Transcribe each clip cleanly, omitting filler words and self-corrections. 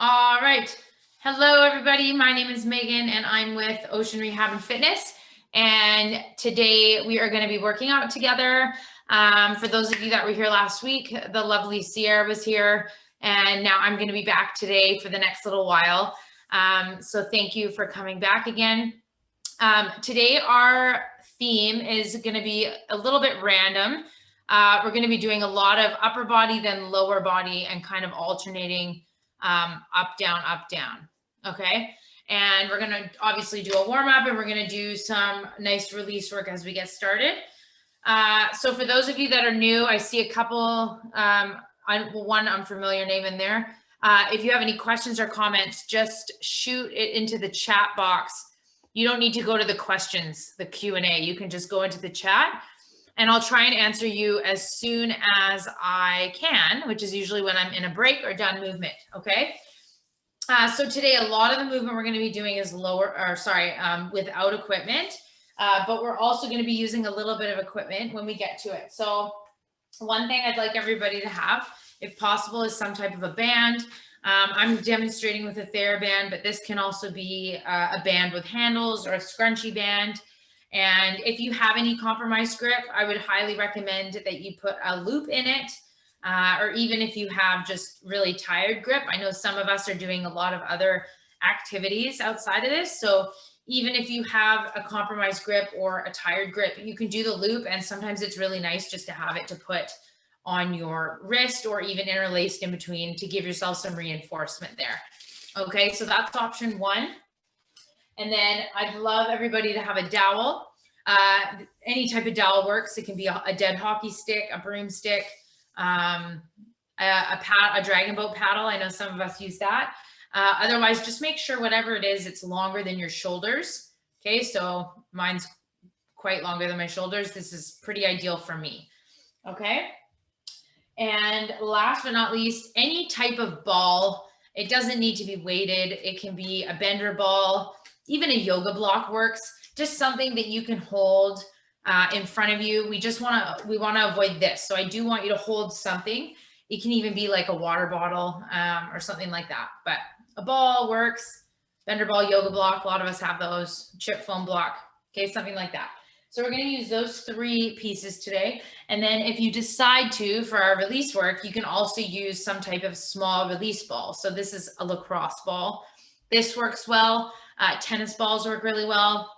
All right. Hello, everybody. My name is Megan, and I'm with Ocean Rehab and Fitness. And today we are going to be working out together. For those of you that were here last week, the lovely Sierra was here, and now I'm going to be back today for the next little while. So thank you for coming back again. Today our theme is going to be a little bit random. We're going to be doing a lot of upper body, then lower body, and kind of alternating up, down. Okay. And we're going to obviously do a warm up, and we're going to do some nice release work as we get started. So for those of you that are new, I see a couple, one unfamiliar name in there. If you have any questions or comments, just shoot it into the chat box. You don't need to go to the questions, the Q&A. You can just go into the chat, and I'll try and answer you as soon as I can, which is usually when I'm in a break or done movement, okay? So today, a lot of the movement we're gonna be doing is without equipment, but we're also gonna be using a little bit of equipment when we get to it. So one thing I'd like everybody to have, if possible, is some type of a band. I'm demonstrating with a TheraBand, but this can also be a band with handles or a scrunchy band. And if you have any compromised grip, I would highly recommend that you put a loop in it, or even if you have just really tired grip. I know some of us are doing a lot of other activities outside of this. So even if you have a compromised grip or a tired grip, you can do the loop. And sometimes it's really nice just to have it to put on your wrist or even interlaced in between to give yourself some reinforcement there. Okay, so that's option one. And then I'd love everybody to have a dowel. Any type of dowel works. It can be a dead hockey stick, a broomstick, a dragon boat paddle. I know some of us use that. Otherwise, just make sure whatever it is, it's longer than your shoulders. Okay, so mine's quite longer than my shoulders. This is pretty ideal for me. Okay. And last but not least, any type of ball. It doesn't need to be weighted. It can be a bender ball. Even a yoga block works. Just something that you can hold in front of you. We want to avoid this. So I do want you to hold something. It can even be like a water bottle or something like that. But a ball works. Bender ball, yoga block. A lot of us have those. Chip foam block. Okay, something like that. So we're going to use those three pieces today. And then if you decide to, for our release work, you can also use some type of small release ball. So this is a lacrosse ball. This works well. Tennis balls work really well.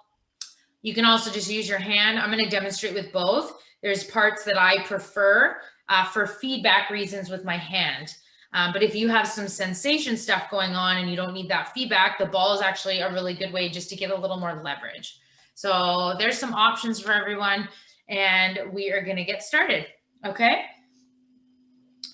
You can also just use your hand. I'm going to demonstrate with both. There's parts that I prefer for feedback reasons with my hand. But if you have some sensation stuff going on and you don't need that feedback, the ball is actually a really good way just to get a little more leverage. So there's some options for everyone, and we are going to get started. Okay.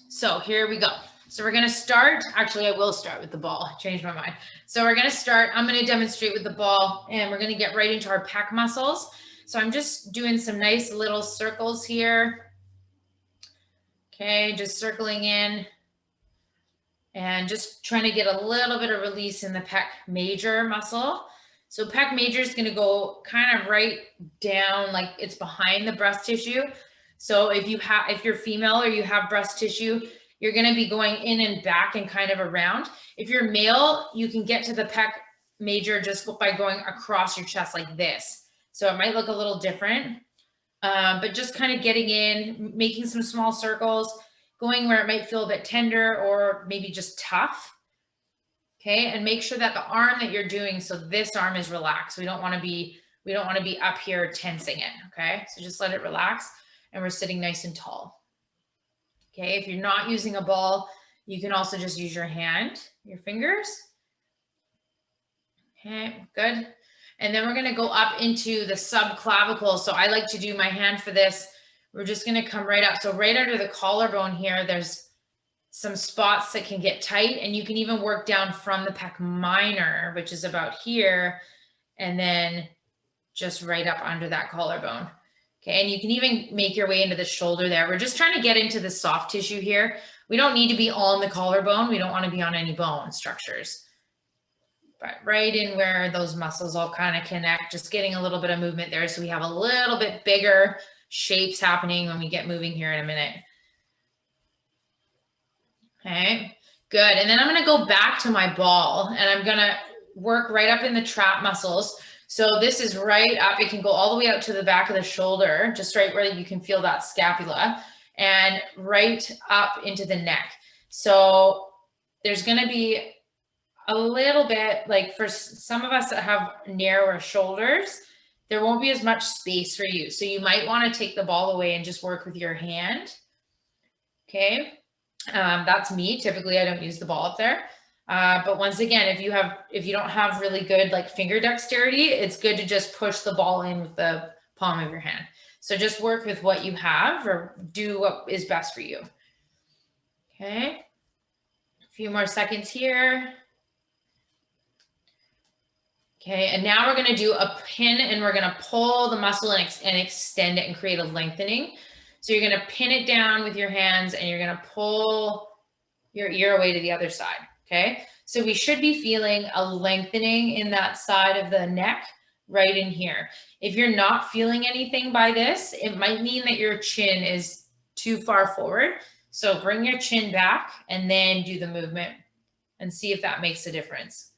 So here we go. So we're going to start. Actually, I will start with the ball. I changed my mind. So we're going to start. I'm going to demonstrate with the ball, and we're going to get right into our pec muscles. So I'm just doing some nice little circles here. Okay, just circling in and just trying to get a little bit of release in the pec major muscle. So pec major is going to go kind of right down, like it's behind the breast tissue. So if you're female or you have breast tissue, you're going to be going in and back and kind of around. If you're male, you can get to the pec major just by going across your chest like this. So it might look a little different, but just kind of getting in, making some small circles, going where it might feel a bit tender or maybe just tough. Okay, and make sure that the arm that you're doing, so this arm is relaxed. We don't want to be up here tensing it. Okay, so just let it relax, and we're sitting nice and tall. Okay, if you're not using a ball, you can also just use your hand, your fingers. Okay, good. And then we're going to go up into the subclavicle. So I like to do my hand for this. We're just going to come right up. So right under the collarbone here, there's some spots that can get tight, and you can even work down from the pec minor, which is about here, and then just right up under that collarbone. Okay, and you can even make your way into the shoulder there. We're just trying to get into the soft tissue here. We don't need to be on the collarbone. We don't want to be on any bone structures. But right in where those muscles all kind of connect, just getting a little bit of movement there so we have a little bit bigger shapes happening when we get moving here in a minute. Okay, Good. And then I'm going to go back to my ball and I'm going to work right up in the trap muscles. So this is right up. It can go all the way out to the back of the shoulder, just right where you can feel that scapula, and right up into the neck. So there's going to be a little bit, like for some of us that have narrower shoulders, there won't be as much space for you. So you might want to take the ball away and just work with your hand. Okay. That's me. Typically I don't use the ball up there. But once again, if you don't have really good like finger dexterity, it's good to just push the ball in with the palm of your hand. So just work with what you have or do what is best for you. Okay. A few more seconds here. Okay, and now we're going to do a pin and we're going to pull the muscle and extend it and create a lengthening. So you're going to pin it down with your hands and you're going to pull your ear away to the other side. Okay, so we should be feeling a lengthening in that side of the neck right in here. If you're not feeling anything by this, it might mean that your chin is too far forward. So bring your chin back and then do the movement and see if that makes a difference.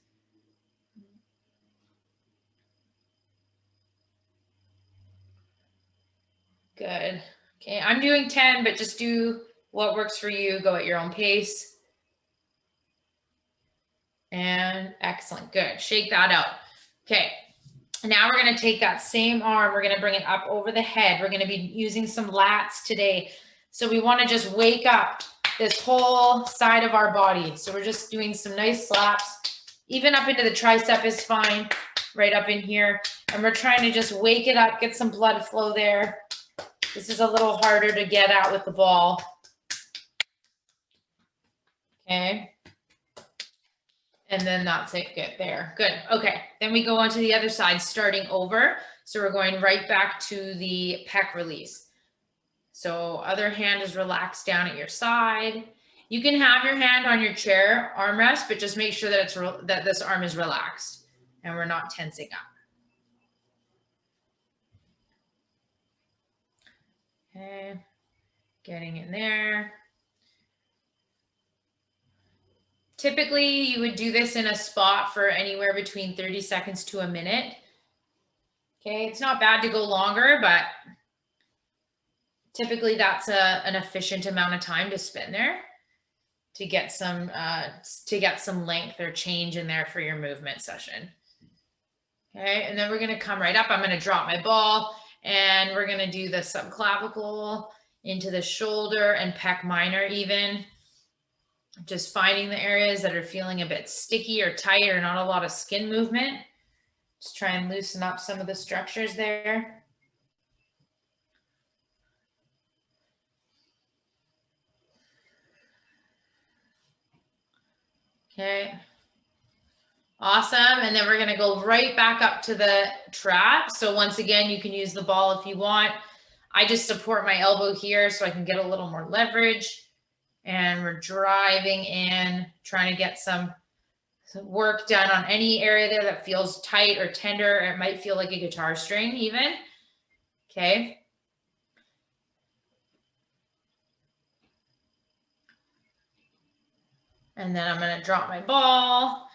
Good. Okay, I'm doing 10, but just do what works for you. Go at your own pace. And excellent. Good. Shake that out. Okay. Now we're going to take that same arm. We're going to bring it up over the head. We're going to be using some lats today. So we want to just wake up this whole side of our body. So we're just doing some nice slaps. Even up into the tricep is fine. Right up in here. And we're trying to just wake it up, get some blood flow there. This is a little harder to get out with the ball. Okay. And then that's it. Good there. Good. Okay. Then we go on to the other side, starting over. So we're going right back to the pec release. So other hand is relaxed down at your side. You can have your hand on your chair armrest, but just make sure that that this arm is relaxed and we're not tensing up. Okay, getting in there. Typically, you would do this in a spot for anywhere between 30 seconds to a minute. Okay, it's not bad to go longer, but typically that's an efficient amount of time to spend there to get some length or change in there for your movement session. Okay, and then we're going to come right up. I'm going to drop my ball. And we're going to do the subclavicle into the shoulder and pec minor even. Just finding the areas that are feeling a bit sticky or tight or not a lot of skin movement. Just try and loosen up some of the structures there. Okay. Awesome. And then we're going to go right back up to the trap. So once again, you can use the ball if you want. I just support my elbow here so I can get a little more leverage. And we're driving in, trying to get some work done on any area there that feels tight or tender. It might feel like a guitar string even. Okay. And then I'm going to drop my ball.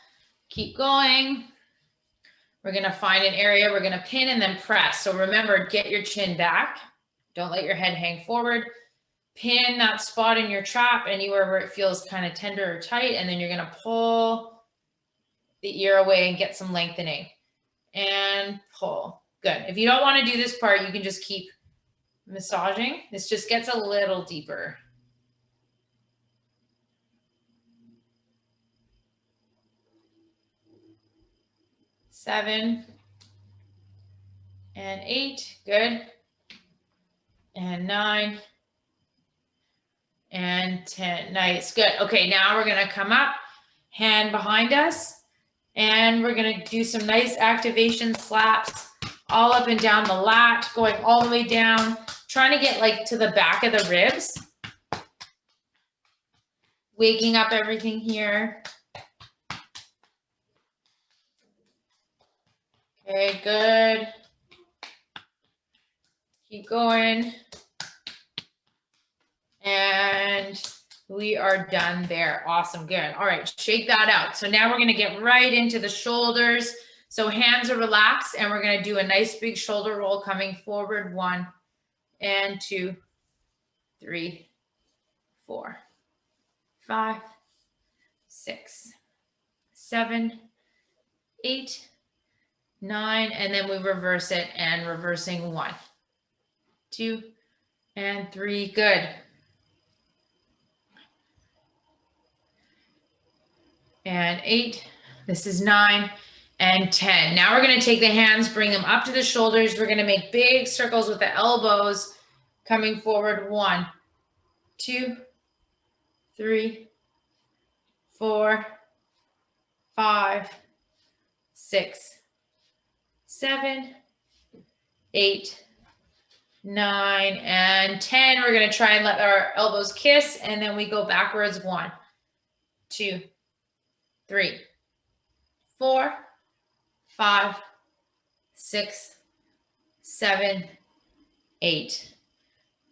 Keep going. We're going to find an area. We're going to pin and then press. So remember, get your chin back. Don't let your head hang forward. Pin that spot in your trap anywhere where it feels kind of tender or tight. And then you're going to pull the ear away and get some lengthening. And pull. Good. If you don't want to do this part, you can just keep massaging. This just gets a little deeper. 7 and 8, good. And 9 and 10, nice, good. Okay, now we're gonna come up, hand behind us, and we're gonna do some nice activation slaps all up and down the lat, going all the way down, trying to get like to the back of the ribs. Waking up everything here. Okay, good. Keep going. And We are done there. Awesome. Good. All right. Shake that out. So now we're going to get right into the shoulders. So hands are relaxed and we're going to do a nice big shoulder roll coming forward. 1 and 2, 3, 4, 5, 6, 7, 8, 9. And then we reverse it and reversing 1, 2, and 3. Good. And 8, this is 9 and 10. Now we're going to take the hands, bring them up to the shoulders. We're going to make big circles with the elbows coming forward. 1, 2, 3, 4, 5, 6, 7, 8, 9, and 10. We're going to try and let our elbows kiss, and then we go backwards. 1, 2, 3, 4, 5, 6, 7, 8,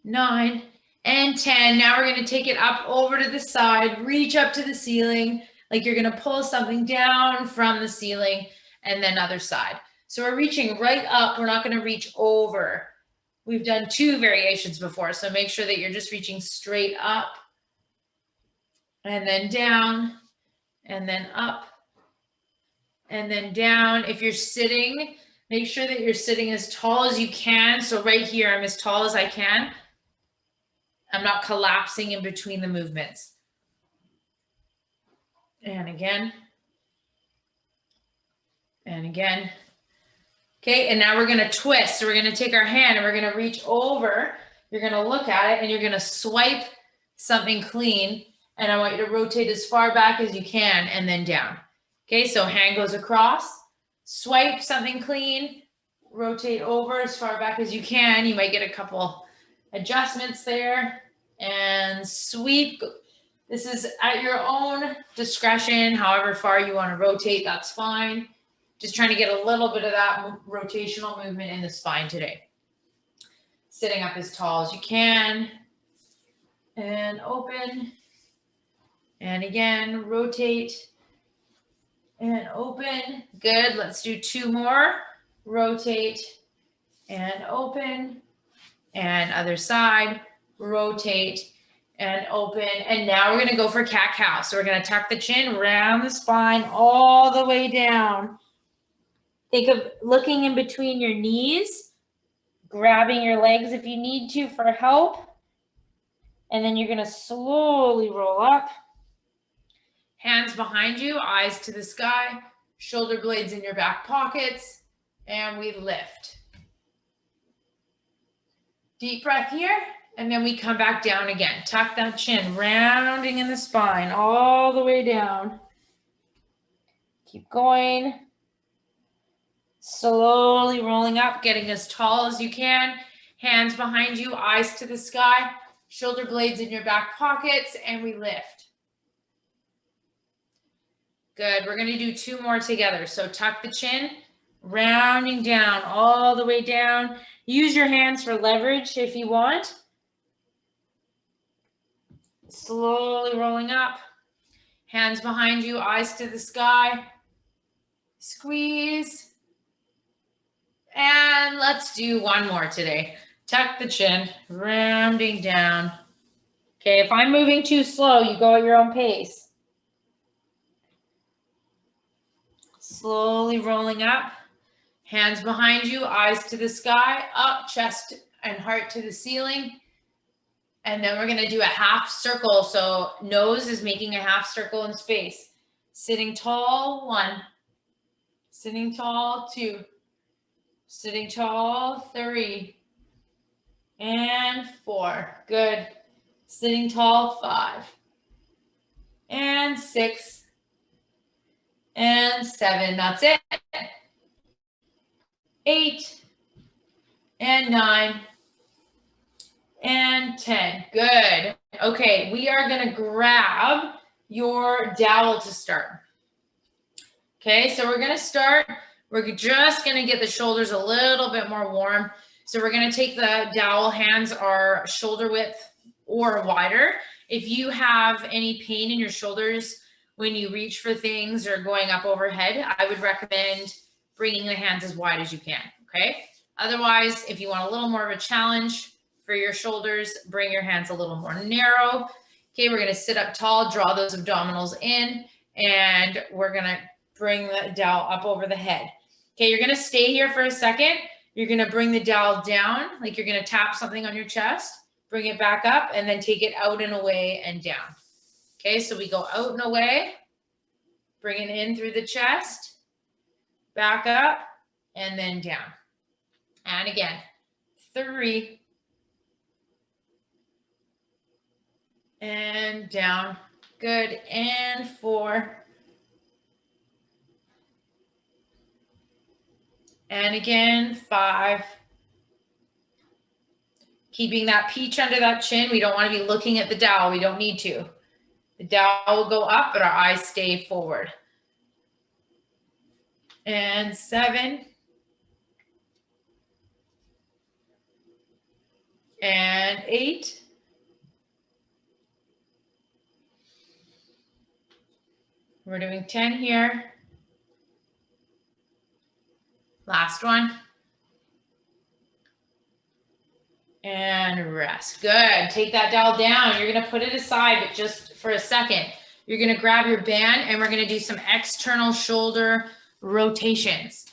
9, and 10. Now we're going to take it up over to the side, reach up to the ceiling, like you're going to pull something down from the ceiling, and then other side. So we're reaching right up. We're not going to reach over. We've done 2 variations before, so make sure that you're just reaching straight up and then down and then up and then down. If you're sitting, make sure that you're sitting as tall as you can. So right here, I'm as tall as I can. I'm not collapsing in between the movements. And again. And again. Okay, and now we're going to twist. So we're going to take our hand and we're going to reach over. You're going to look at it and you're going to swipe something clean. And I want you to rotate as far back as you can and then down. Okay, so hand goes across, swipe something clean, rotate over as far back as you can. You might get a couple adjustments there and sweep. This is at your own discretion. However far you want to rotate, that's fine. Just trying to get a little bit of that rotational movement in the spine today. Sitting up as tall as you can and open. And again, rotate and open. Good. Let's do 2 more. Rotate and open. And other side. Rotate and open. And now we're going to go for cat-cow. So we're going to tuck the chin, round the spine all the way down. Think of looking in between your knees, grabbing your legs if you need to for help. And then you're going to slowly roll up. Hands behind you, eyes to the sky, shoulder blades in your back pockets, and we lift. Deep breath here, and then we come back down again. Tuck that chin, rounding in the spine all the way down. Keep going. Slowly rolling up, getting as tall as you can. Hands behind you, eyes to the sky, shoulder blades in your back pockets, and we lift. Good. We're going to do 2 more together. So tuck the chin, rounding down all the way down. Use your hands for leverage if you want. Slowly rolling up. Hands behind you, eyes to the sky. Squeeze. And let's do 1 more today. Tuck the chin, rounding down. Okay, if I'm moving too slow, you go at your own pace. Slowly rolling up, hands behind you, eyes to the sky, up, chest and heart to the ceiling. And then we're going to do a half circle. So nose is making a half circle in space. Sitting tall, 1. Sitting tall, 2. Sitting tall, 3. And 4. Good. Sitting tall, 5. And 6. And 7, that's it. 8 and 9 and 10. Good. Okay, we are going to grab your dowel to start. Okay, so we're going to start. We're just going to get the shoulders a little bit more warm. So we're going to take the dowel, hands are shoulder width or wider. If you have any pain in your shoulders when you reach for things or going up overhead, I would recommend bringing the hands as wide as you can, okay? Otherwise, if you want a little more of a challenge for your shoulders, bring your hands a little more narrow. Okay, we're gonna sit up tall, draw those abdominals in, and we're gonna bring the dowel up over the head. Okay, you're gonna stay here for a second. You're gonna bring the dowel down, like you're gonna tap something on your chest, bring it back up, and then take it out and away and down. Okay, so we go out and away, bring it in through the chest, back up, and then down. And again, 3, and down, good, and 4, and again, 5. Keeping that peach under that chin. We don't want to be looking at the dowel. We don't need to. The dowel will go up, but our eyes stay forward. And 7. And 8. We're doing 10 here. Last one. And rest. Good. Take that dowel down. You're going to put it aside, but just for a second. You're going to grab your band and we're going to do some external shoulder rotations.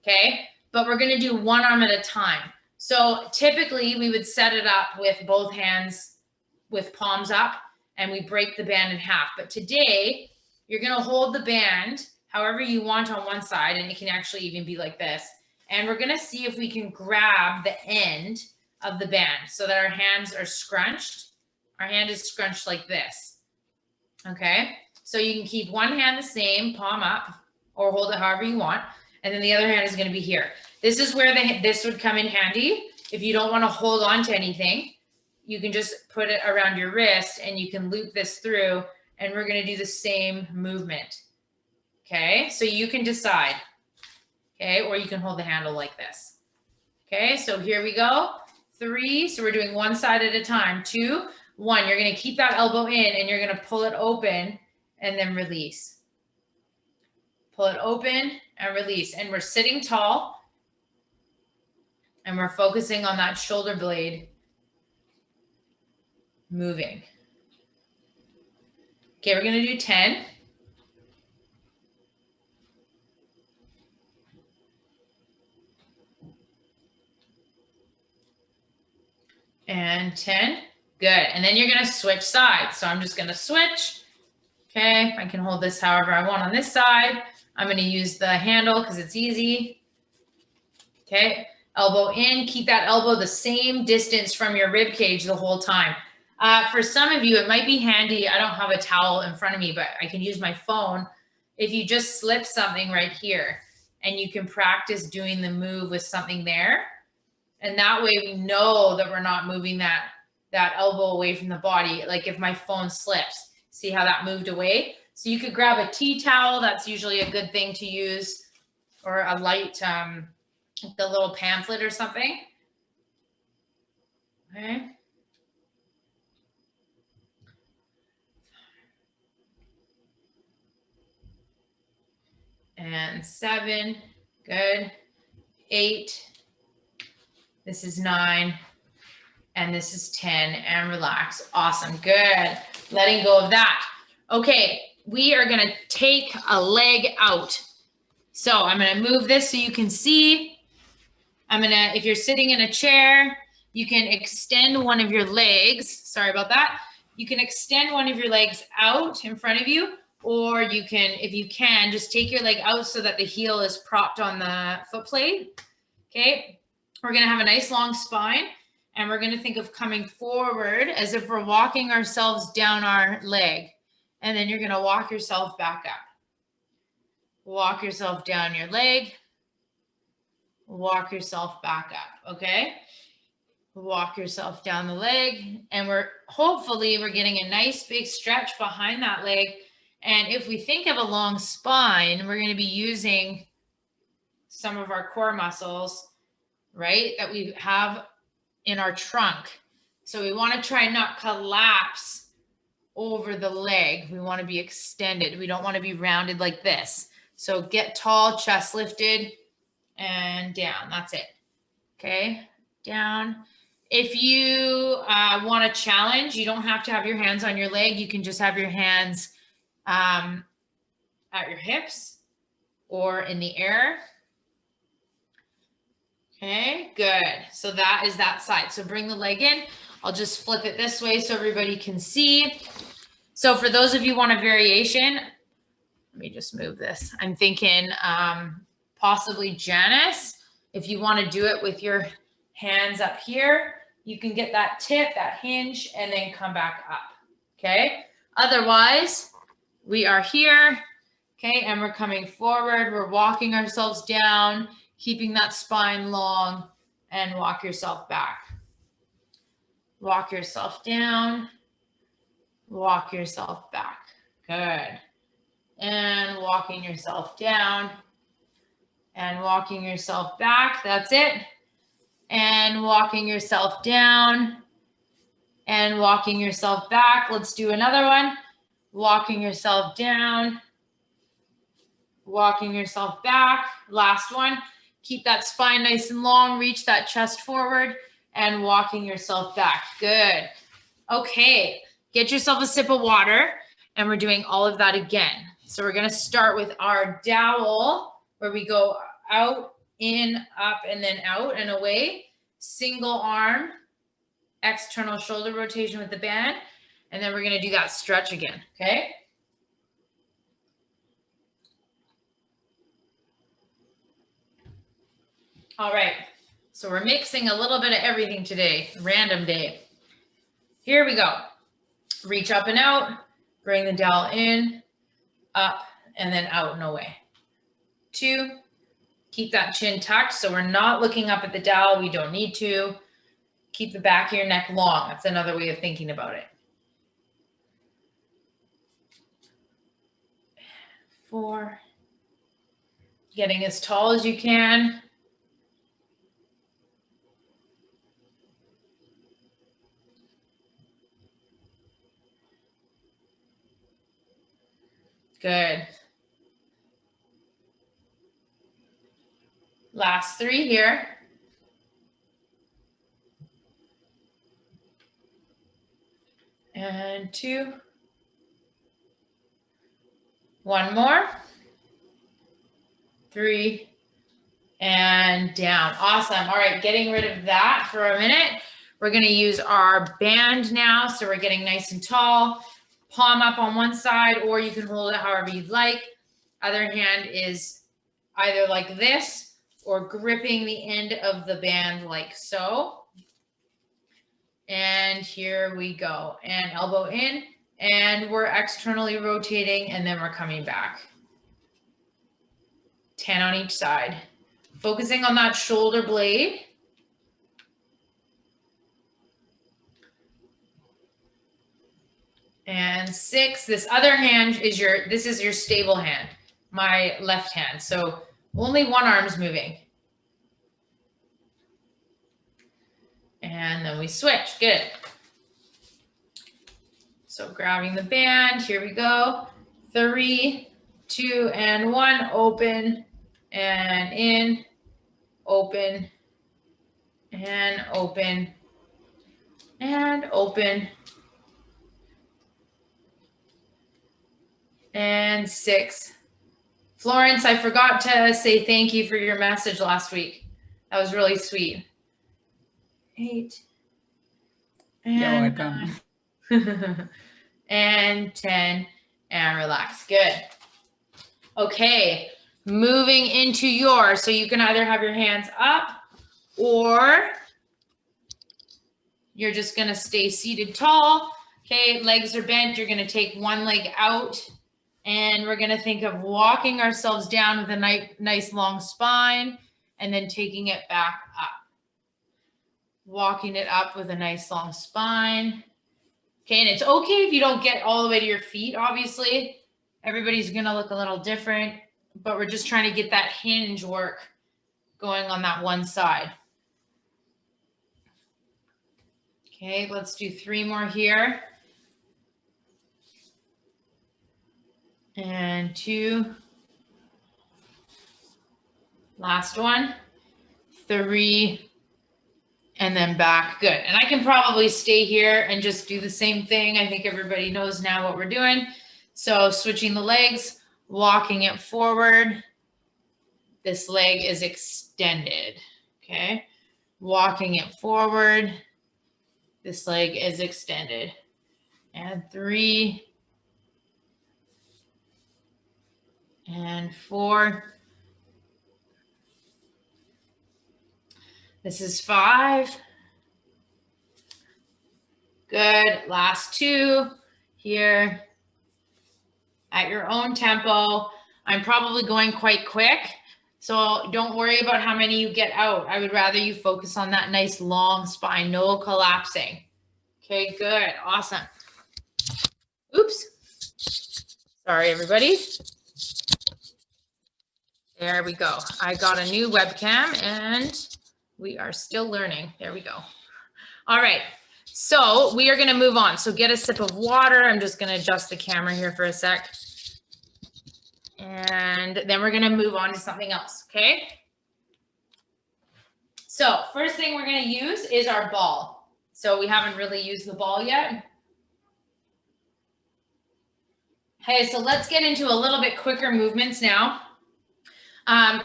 Okay. But we're going to do one arm at a time. So typically we would set it up with both hands with palms up and we break the band in half. But today you're going to hold the band however you want on one side, and it can actually even be like this. And we're going to see if we can grab the end of the band so that our hands are scrunched. Our hand is scrunched like this. Okay. So you can keep one hand the same, palm up, or hold it however you want. And then the other hand is going to be here. This is where this would come in handy. If you don't want to hold on to anything, you can just put it around your wrist and you can loop this through, and we're going to do the same movement. Okay. So you can decide. Okay. Or you can hold the handle like this. Okay. So here we go. 3. So we're doing one side at a time. 2, 1. You're going to keep that elbow in and you're going to pull it open and then release. Pull it open and release. And we're sitting tall and we're focusing on that shoulder blade moving. Okay, we're going to do 10. And 10. Good. And then you're going to switch sides. So I'm just going to switch. Okay. I can hold this however I want on this side. I'm going to use the handle because it's easy. Okay. Elbow in. Keep that elbow the same distance from your rib cage the whole time. For some of you, it might be handy. I don't have a towel in front of me, but I can use my phone. If you just slip something right here and you can practice doing the move with something there. And that way we know that we're not moving that elbow away from the body. Like if my phone slips, see how that moved away? So you could grab a tea towel. That's usually a good thing to use, or a light, the little pamphlet or something. Okay. And 7, good. 8. This is 9, and this is 10, and relax. Awesome, good. Letting go of that. Okay, we are gonna take a leg out. So I'm gonna move this so you can see. If you're sitting in a chair, you can extend one of your legs. Sorry about that. You can extend one of your legs out in front of you, or you can, if you can, just take your leg out so that the heel is propped on the foot plate. Okay. We're going to have a nice long spine, and we're going to think of coming forward as if we're walking ourselves down our leg. And then you're going to walk yourself back up. Walk yourself down your leg. Walk yourself back up. Okay. Walk yourself down the leg. And hopefully we're getting a nice big stretch behind that leg. And if we think of a long spine, we're going to be using some of our core muscles, right, that we have in our trunk. So we want to try and not collapse over the leg. We want to be extended. We don't want to be rounded like this. So get tall, chest lifted, and down. That's it. Okay, down. If you want a challenge, you don't have to have your hands on your leg. You can just have your hands at your hips or in the air. Okay, good. So that is that side. So bring the leg in. I'll just flip it this way so everybody can see. So for those of you who want a variation, let me just move this. I'm thinking possibly Janice, if you want to do it with your hands up here, you can get that tip, that hinge, and then come back up, okay? Otherwise, we are here, okay, and we're coming forward. We're walking ourselves down, keeping that spine long, and walk yourself back. Walk yourself down, walk yourself back. Good. And walking yourself down and walking yourself back. That's it. And walking yourself down and walking yourself back. Let's do another one. Walking yourself down, walking yourself back. Last one. Keep that spine nice and long. Reach that chest forward and walking yourself back. Good. Okay. Get yourself a sip of water and we're doing all of that again. So we're going to start with our dowel where we go out, in, up, and then out and away. Single arm, external shoulder rotation with the band. And then we're going to do that stretch again. Okay. All right. So we're mixing a little bit of everything today. Random day. Here we go. Reach up and out. Bring the dowel in, up, and then out and away. 2. Keep that chin tucked. So we're not looking up at the dowel. We don't need to. Keep the back of your neck long. That's another way of thinking about it. 4. Getting as tall as you can. 5. Good. Last 3 here. And 2. 1 more. 3. And down. Awesome. All right, getting rid of that for a minute. We're going to use our band now. So we're getting nice and tall. Palm up on one side, or you can hold it however you'd like. Other hand is either like this or gripping the end of the band like so. And here we go. And elbow in, and we're externally rotating, and then we're coming back. 10 on each side. Focusing on that shoulder blade. And 6, this other hand is this is your stable hand, my left hand. So only one arm's moving. And then we switch. Good. So grabbing the band, here we go. 3, 2, and 1. Open and in, open and open and open. And 6. Florence, I forgot to say thank you for your message last week. That was really sweet. 8. And 9. And 10. And relax. Good. Okay. Moving into yours. So you can either have your hands up or you're just going to stay seated tall. Okay. Legs are bent. You're going to take one leg out. And we're going to think of walking ourselves down with a nice long spine and then taking it back up. Walking it up with a nice long spine. Okay, and it's okay if you don't get all the way to your feet, obviously. Everybody's going to look a little different, but we're just trying to get that hinge work going on that one side. Okay, let's do 3 more here. And 2. Last one. 3. And then back. Good. And I can probably stay here and just do the same thing. I think everybody knows now what we're doing. So switching the legs, walking it forward. This leg is extended. Okay. Walking it forward. This leg is extended. And 3. And 4. This is 5. Good. Last 2 here at your own tempo. I'm probably going quite quick, so don't worry about how many you get out. I would rather you focus on that nice long spine, no collapsing. Okay, good. Awesome. Oops. Sorry, everybody. There we go. I got a new webcam and we are still learning. There we go. All right. So we are going to move on. So get a sip of water. I'm just going to adjust the camera here for a sec. And then we're going to move on to something else. Okay. So first thing we're going to use is our ball. So we haven't really used the ball yet. Okay. So let's get into a little bit quicker movements now.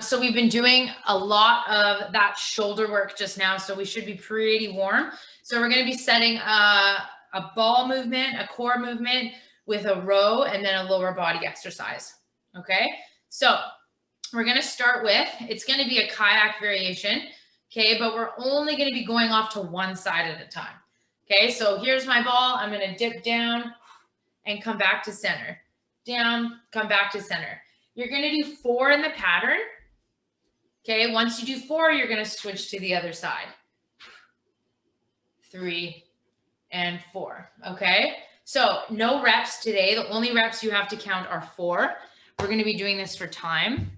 So we've been doing a lot of that shoulder work just now, so we should be pretty warm. So we're going to be setting a ball movement, a core movement with a row and then a lower body exercise. Okay. So we're going to start with, it's going to be a kayak variation. Okay. But we're only going to be going off to one side at a time. Okay. So here's my ball. I'm going to dip down and come back to center. Down, come back to center. You're going to do 4 in the pattern. Okay, once you do 4, you're going to switch to the other side. 3 and 4. Okay, so no reps today. The only reps you have to count are 4. We're going to be doing this for time.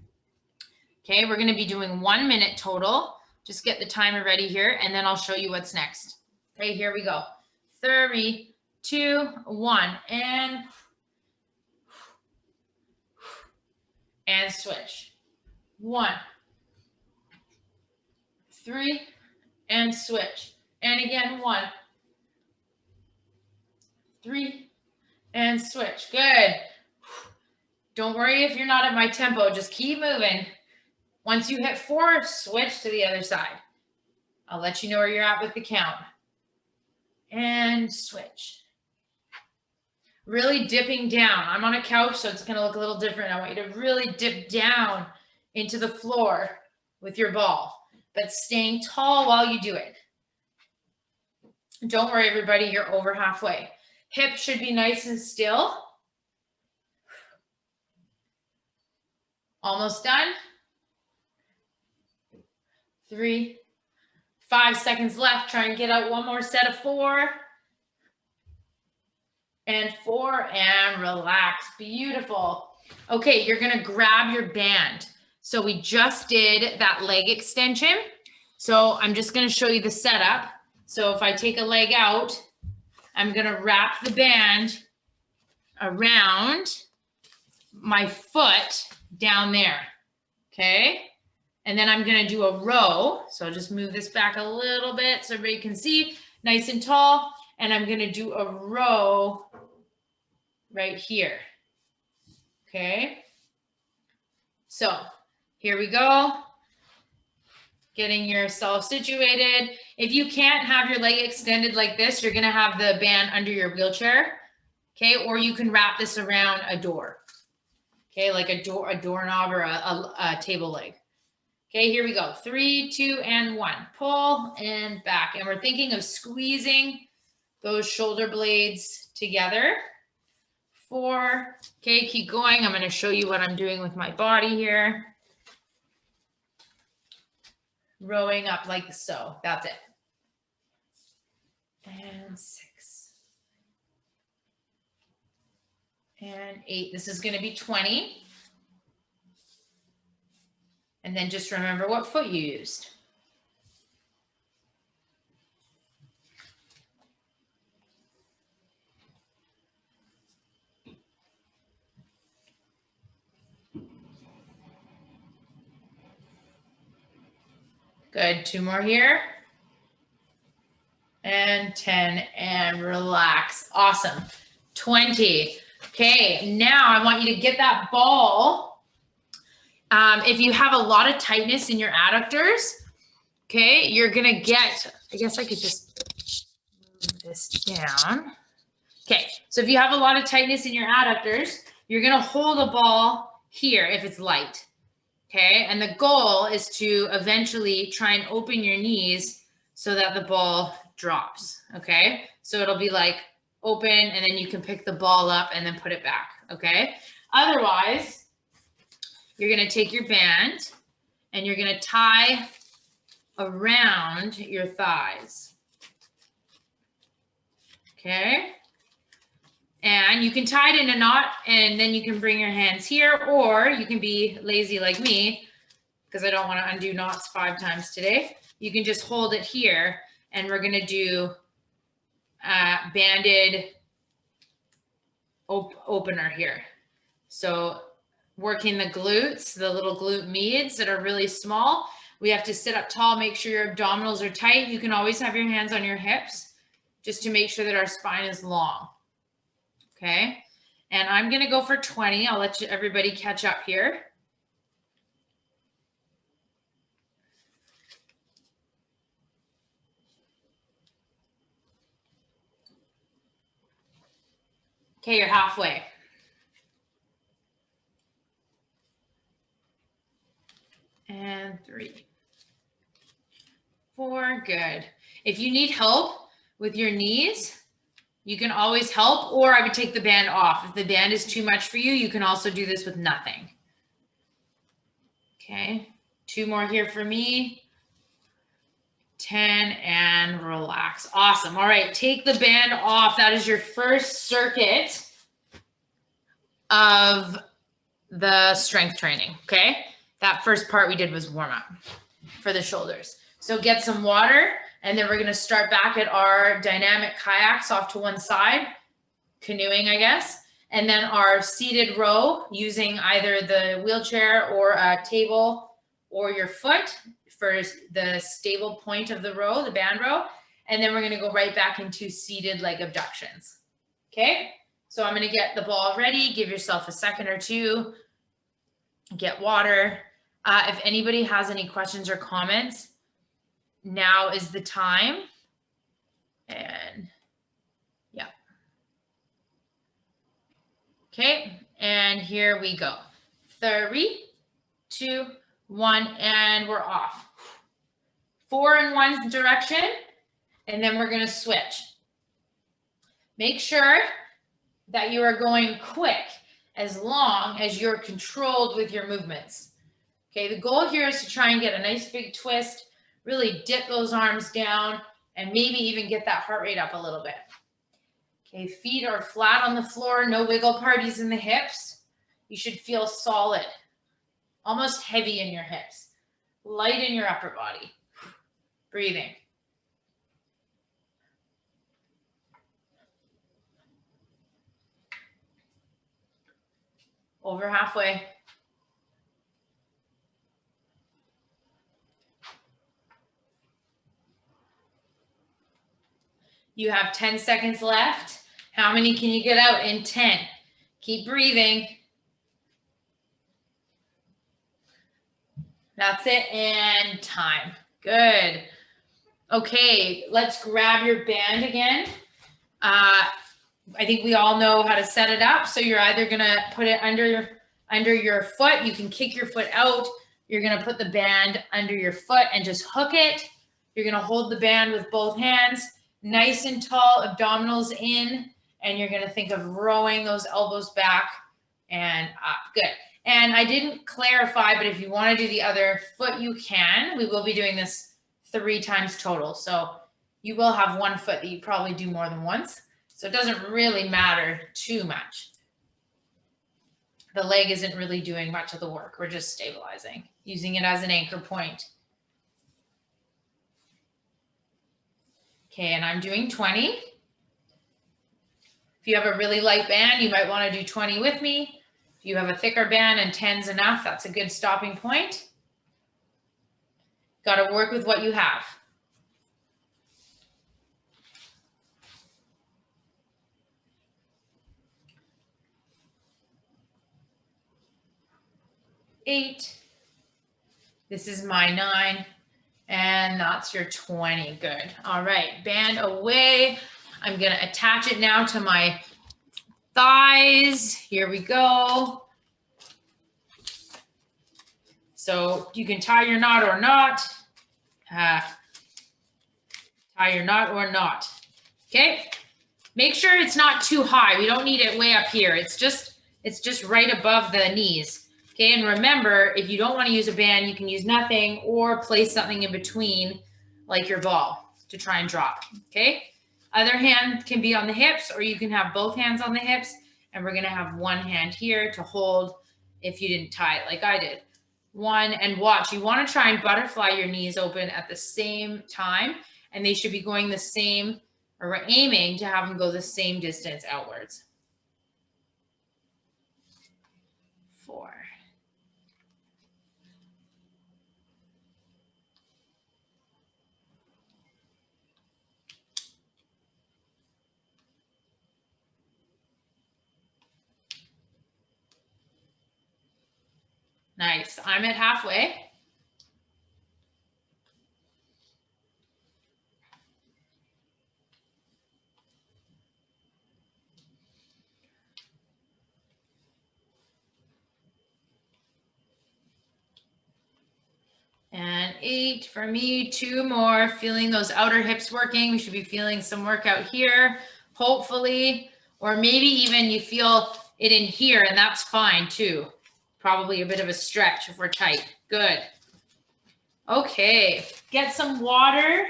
Okay, we're going to be doing 1 minute total. Just get the timer ready here, and then I'll show you what's next. Okay, here we go. 3, 2, 1, and switch. 1, 3, and switch. And again, 1, 3, and switch. Good. Don't worry if you're not at my tempo. Just keep moving. Once you hit 4, switch to the other side. I'll let you know where you're at with the count. And switch. Really dipping down. I'm on a couch, so it's going to look a little different. I want you to really dip down into the floor with your ball, but staying tall while you do it. Don't worry, everybody, you're over halfway. Hip should be nice and still. Almost done. 3, 5 seconds left. Try and get out one more set of 4. And 4, and relax. Beautiful. Okay, you're going to grab your band. So we just did that leg extension. So I'm just going to show you the setup. So if I take a leg out, I'm going to wrap the band around my foot down there. Okay. And then I'm going to do a row. So I'll just move this back a little bit so everybody can see, nice and tall. And I'm going to do a row right here. Okay. So here we go. Getting yourself situated. If you can't have your leg extended like this, you're going to have the band under your wheelchair. Okay. Or you can wrap this around a door. Okay. Like a doorknob or a table leg. Okay. Here we go. 3, 2, and 1. Pull and back. And we're thinking of squeezing those shoulder blades together. 4. Okay. Keep going. I'm going to show you what I'm doing with my body here. Rowing up like so. That's it. And 6. And 8. This is going to be 20. And then just remember what foot you used. Good. 2 more here. And 10, and relax. Awesome. 20. Okay, now I want you to get that ball. If you have a lot of tightness in your adductors, okay, you're gonna get, I guess I could just move this down. Okay, so if you have a lot of tightness in your adductors, you're gonna hold a ball here if it's light, okay? And the goal is to eventually try and open your knees so that the ball drops, okay? So it'll be like open, and then you can pick the ball up and then put it back, okay? Otherwise, you're gonna take your band and you're gonna tie around your thighs, okay? And you can tie it in a knot, and then you can bring your hands here, or you can be lazy like me, because I don't want to undo knots 5 times today. You can just hold it here, and we're going to do banded opener here. So working the glutes, the little glute medians that are really small. We have to sit up tall, make sure your abdominals are tight. You can always have your hands on your hips just to make sure that our spine is long. Okay, and I'm going to go for 20. I'll let everybody catch up here. Okay, you're halfway. And 3, 4, good. If you need help with your knees, you can always help, or I would take the band off. If the band is too much for you, you can also do this with nothing. Okay, 2 more here for me. 10, and relax. Awesome. All right, take the band off. That is your first circuit of the strength training, okay? That first part we did was warm up for the shoulders. So get some water, and then we're gonna start back at our dynamic kayaks off to one side, canoeing, I guess, and then our seated row using either the wheelchair or a table or your foot for the stable point of the row, the band row, and then we're gonna go right back into seated leg abductions, okay? So I'm gonna get the ball ready, give yourself a second or two, get water. If anybody has any questions or comments, now is the time. And yeah. Okay, and here we go. 3, 2, 1, and we're off. 4 in one direction, and then we're gonna switch. Make sure that you are going quick as long as you're controlled with your movements. Okay, the goal here is to try and get a nice big twist, really dip those arms down, and maybe even get that heart rate up a little bit. Okay, feet are flat on the floor, no wiggle parties in the hips. You should feel solid, almost heavy in your hips, light in your upper body. Breathing. Over halfway. You have 10 seconds left. How many can you get out in 10? Keep breathing. That's it, and time. Good. Okay, let's grab your band again. I think we all know how to set it up. So you're either gonna put it under your foot. You can kick your foot out. You're gonna put the band under your foot and just hook it. You're gonna hold the band with both hands, nice and tall, abdominals in, and you're gonna think of rowing those elbows back and up. Good. And I didn't clarify, but if you want to do the other foot, you can. We will be doing this 3 times total. So you will have one foot that you probably do more than once. So it doesn't really matter too much. The leg isn't really doing much of the work. We're just stabilizing, using it as an anchor point. Okay, and I'm doing 20. If you have a really light band, you might want to do 20 with me. If you have a thicker band and 10's enough, that's a good stopping point. Got to work with what you have. 8. This is my 9. And that's your 20. Good. All right. Band away. I'm going to attach it now to my thighs. Here we go. So you can tie your knot or not. Tie your knot or not. Okay. Make sure it's not too high. We don't need it way up here. It's just right above the knees. Okay. And remember, if you don't want to use a band, you can use nothing or place something in between, like your ball, to try and drop. Okay. Other hand can be on the hips, or you can have both hands on the hips. And we're going to have one hand here to hold if you didn't tie it like I did. 1, and watch. You want to try and butterfly your knees open at the same time, and they should be going the same, or we're aiming to have them go the same distance outwards. 4. Nice. I'm at halfway. And 8 for me, 2 more. Feeling those outer hips working. We should be feeling some workout here, hopefully, or maybe even you feel it in here, and that's fine too. Probably a bit of a stretch if we're tight. Good. Okay, get some water.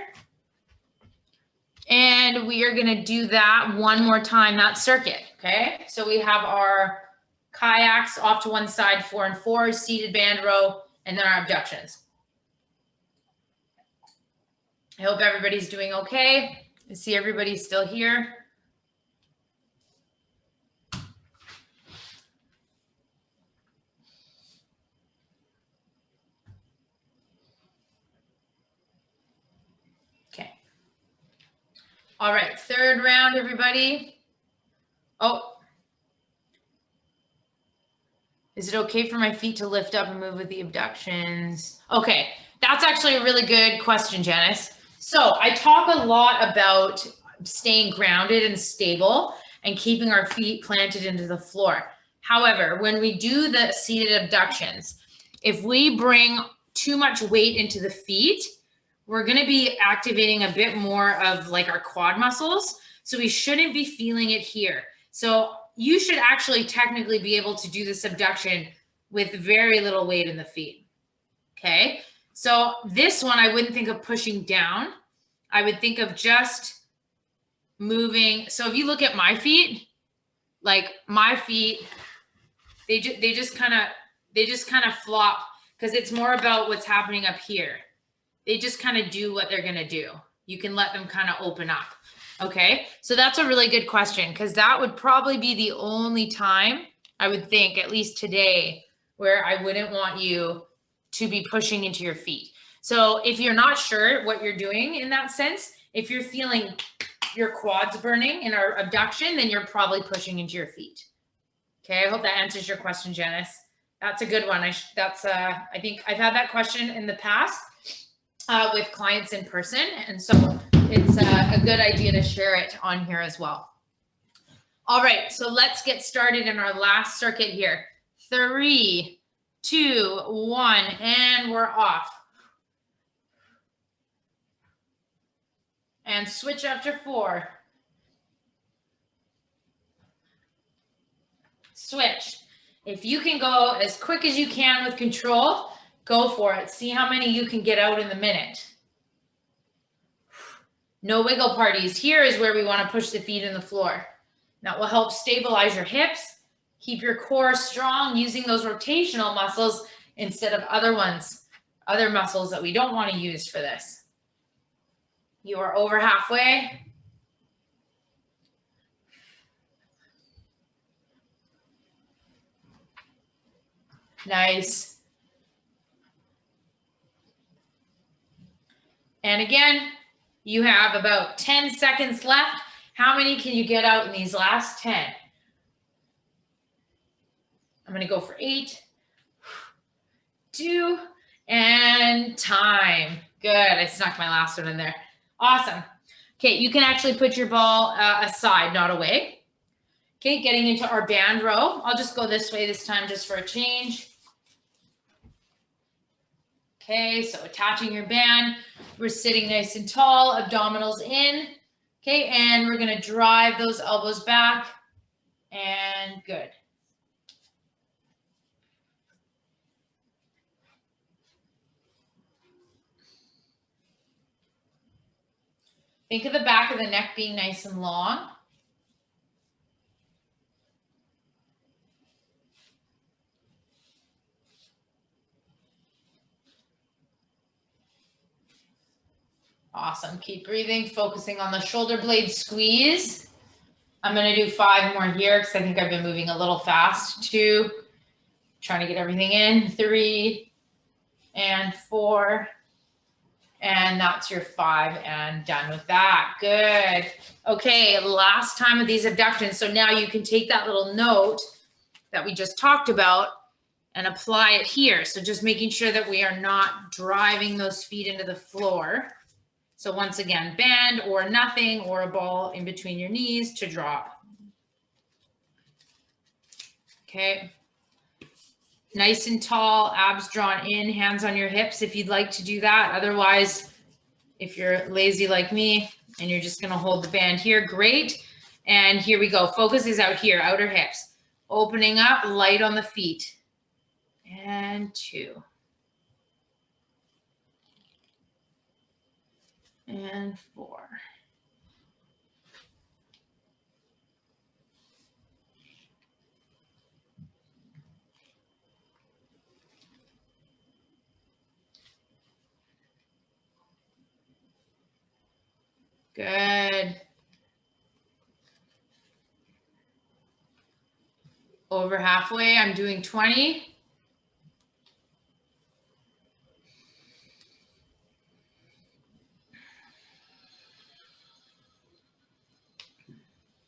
And we are gonna do that one more time, that circuit, okay? So we have our kayaks off to one side, 4 and 4, seated band row, and then our abductions. I hope everybody's doing okay. I see everybody's still here. Okay. All right, 3rd round, everybody. Oh. Is it okay for my feet to lift up and move with the abductions? Okay, that's actually a really good question, Janice. So I talk a lot about staying grounded and stable and keeping our feet planted into the floor. However, when we do the seated abductions, if we bring too much weight into the feet, we're going to be activating a bit more of like our quad muscles. So we shouldn't be feeling it here. So you should actually technically be able to do this abduction with very little weight in the feet. Okay. So this one, I wouldn't think of pushing down. I would think of just moving. So if you look at my feet, like my feet, they just kind of flop, because it's more about what's happening up here. They just kind of do what they're going to do. You can let them kind of open up. Okay. So that's a really good question, because that would probably be the only time, I would think, at least today, where I wouldn't want you to be pushing into your feet. So if you're not sure what you're doing in that sense, if you're feeling your quads burning in our abduction, then you're probably pushing into your feet. Okay. I hope that answers your question, Janice. That's a good one. I think I've had that question in the past with clients in person. And so it's a good idea to share it on here as well. All right, so let's get started in our last circuit here. 3, 2, 1, and we're off. And switch after 4. Switch. If you can go as quick as you can with control, go for it. See how many you can get out in the minute. No wiggle parties. Here is where we want to push the feet in the floor. That will help stabilize your hips, keep your core strong using those rotational muscles instead of other muscles that we don't want to use for this. You are over halfway. Nice. And again, you have about 10 seconds left. How many can you get out in these last 10? I'm going to go for 8, 2, and time. Good. I snuck my last one in there. Awesome. Okay, you can actually put your ball aside, not away. Okay, getting into our band row. I'll just go this way this time just for a change. Okay, so attaching your band. We're sitting nice and tall, abdominals in. Okay, and we're going to drive those elbows back. And good. Think of the back of the neck being nice and long. Awesome. Keep breathing, focusing on the shoulder blade squeeze. I'm going to do 5 more here because I think I've been moving a little fast. 2, trying to get everything in. 3, and 4. And that's your 5, and done with that. Good. Okay, last time of these abductions. So now you can take that little note that we just talked about and apply it here. So just making sure that we are not driving those feet into the floor. So once again, band or nothing, or a ball in between your knees to drop. Okay. Nice and tall, abs drawn in, hands on your hips if you'd like to do that. Otherwise, if you're lazy like me and you're just going to hold the band here, great. And here we go. Focus is out here, outer hips. Opening up, light on the feet. And 2. And 4. Good. Over halfway, I'm doing 20.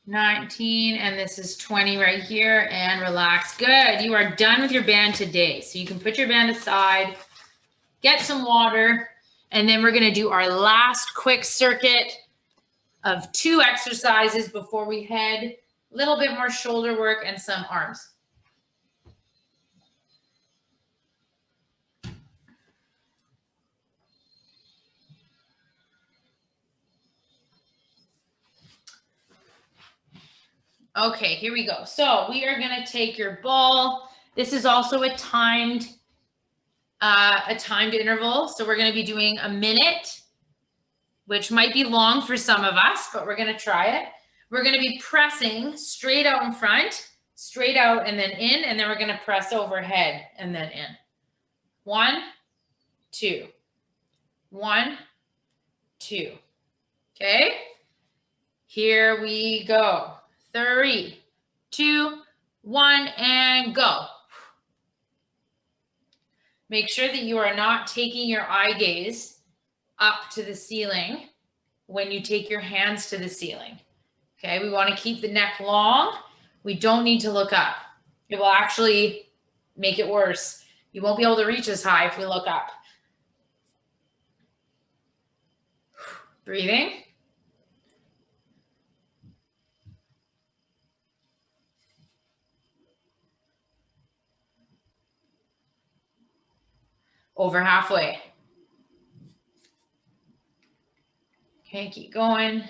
19, and this is 20 right here, and relax. Good. You are done with your band today. So you can put your band aside, get some water, and then we're going to do our last quick circuit of 2 exercises before we head. A little bit more shoulder work and some arms. Okay, here we go. So we are going to take your ball. This is also a timed interval. So we're going to be doing a minute, which might be long for some of us, but we're going to try it. We're going to be pressing straight out in front, straight out and then in, and then we're going to press overhead and then in. 1, 2, 1, 2. Okay, here we go. 3, 2, 1, and go. Make sure that you are not taking your eye gaze up to the ceiling when you take your hands to the ceiling. Okay, we want to keep the neck long. We don't need to look up. It will actually make it worse. You won't be able to reach as high if we look up. Breathing. Over halfway. Okay, keep going.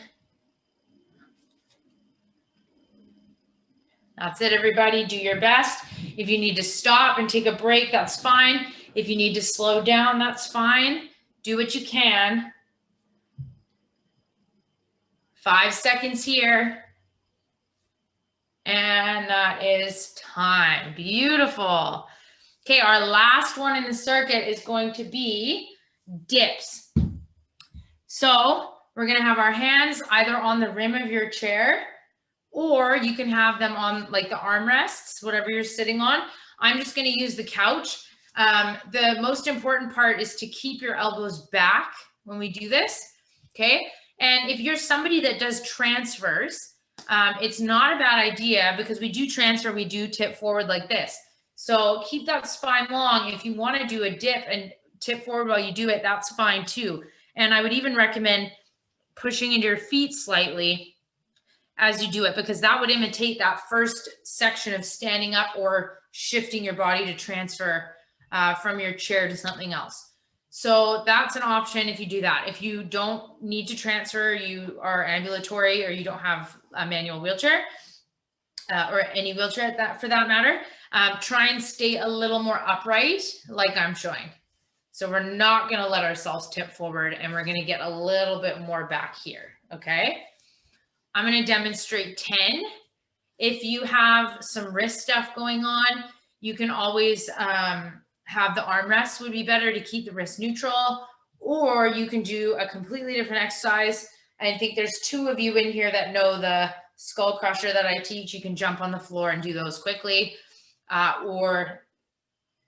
That's it, everybody. Do your best. If you need to stop and take a break, that's fine. If you need to slow down, that's fine. Do what you can. 5 seconds here. And that is time. Beautiful. Okay, our last one in the circuit is going to be dips. So we're going to have our hands either on the rim of your chair, or you can have them on like the armrests, whatever you're sitting on. I'm just going to use the couch. The most important part is to keep your elbows back when we do this, okay? And if you're somebody that does transfers, it's not a bad idea because we do transfer, we do tip forward like this. So keep that spine long. If you want to do a dip and tip forward while you do it, that's fine too. And I would even recommend pushing into your feet slightly as you do it, because that would imitate that first section of standing up or shifting your body to transfer from your chair to something else. So that's an option if you do that. If you don't need to transfer, you are ambulatory, or you don't have a manual wheelchair or any wheelchair for that matter, try and stay a little more upright like I'm showing. So we're not going to let ourselves tip forward, and we're going to get a little bit more back here. Okay. I'm going to demonstrate 10. If you have some wrist stuff going on, you can always have the armrests would be better to keep the wrist neutral, or you can do a completely different exercise. I think there's 2 of you in here that know the skull crusher that I teach. You can jump on the floor and do those quickly. Or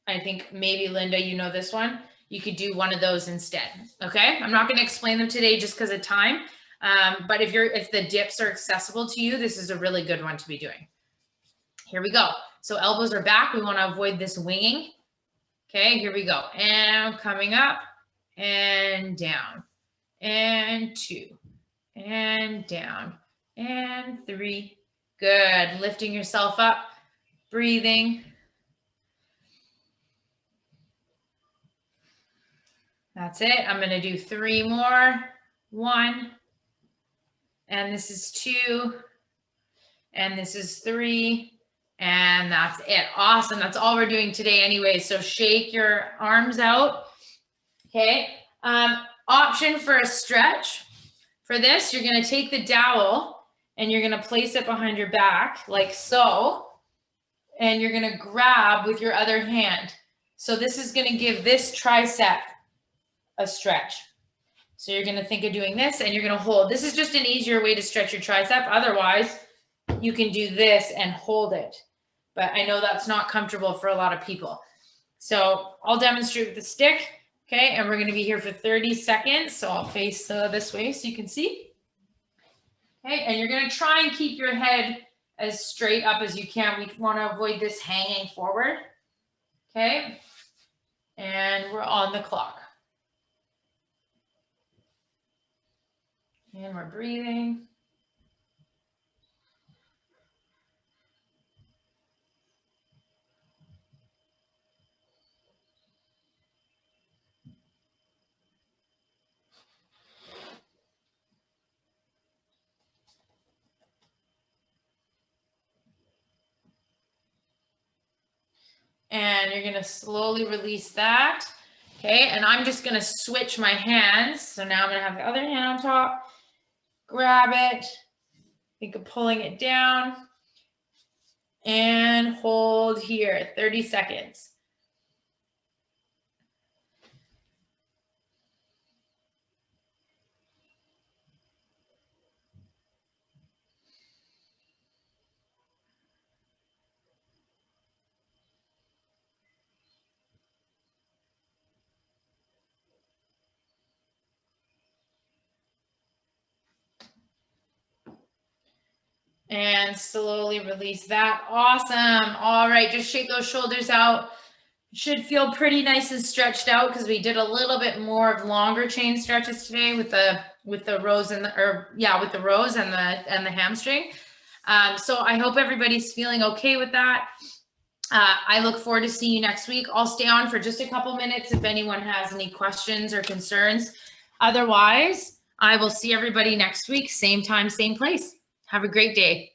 I think maybe Linda, you know this one. You could do one of those instead. Okay. I'm not going to explain them today just because of time. But if the dips are accessible to you, this is a really good one to be doing. Here we go. So elbows are back. We want to avoid this winging. Okay, here we go. And coming up and down and 2 and down and 3. Good. Lifting yourself up, breathing. That's it. I'm going to do 3 more. 1. And this is 2. And this is 3. And that's it. Awesome. That's all we're doing today anyway. So shake your arms out. Okay. Option for a stretch. For this, you're going to take the dowel and you're going to place it behind your back like so. And you're going to grab with your other hand. So this is going to give this tricep a stretch. So you're going to think of doing this and you're going to hold. This is just an easier way to stretch your tricep. Otherwise, you can do this and hold it. But I know that's not comfortable for a lot of people. So I'll demonstrate with the stick. Okay. And we're going to be here for 30 seconds. So I'll face this way so you can see. Okay. And you're going to try and keep your head as straight up as you can. We want to avoid this hanging forward. Okay. And we're on the clock. And we're breathing. And you're going to slowly release that. Okay. And I'm just going to switch my hands. So now I'm going to have the other hand on top. Grab it. Think of pulling it down. And hold here. 30 seconds. And slowly release that. Awesome. All right, just shake those shoulders out. It should feel pretty nice and stretched out because we did a little bit more of longer chain stretches today with the rows and with the rows and the hamstring. So I hope everybody's feeling okay with that. I look forward to seeing you next week. I'll stay on for just a couple minutes if anyone has any questions or concerns. Otherwise, I will see everybody next week, same time, same place. Have a great day.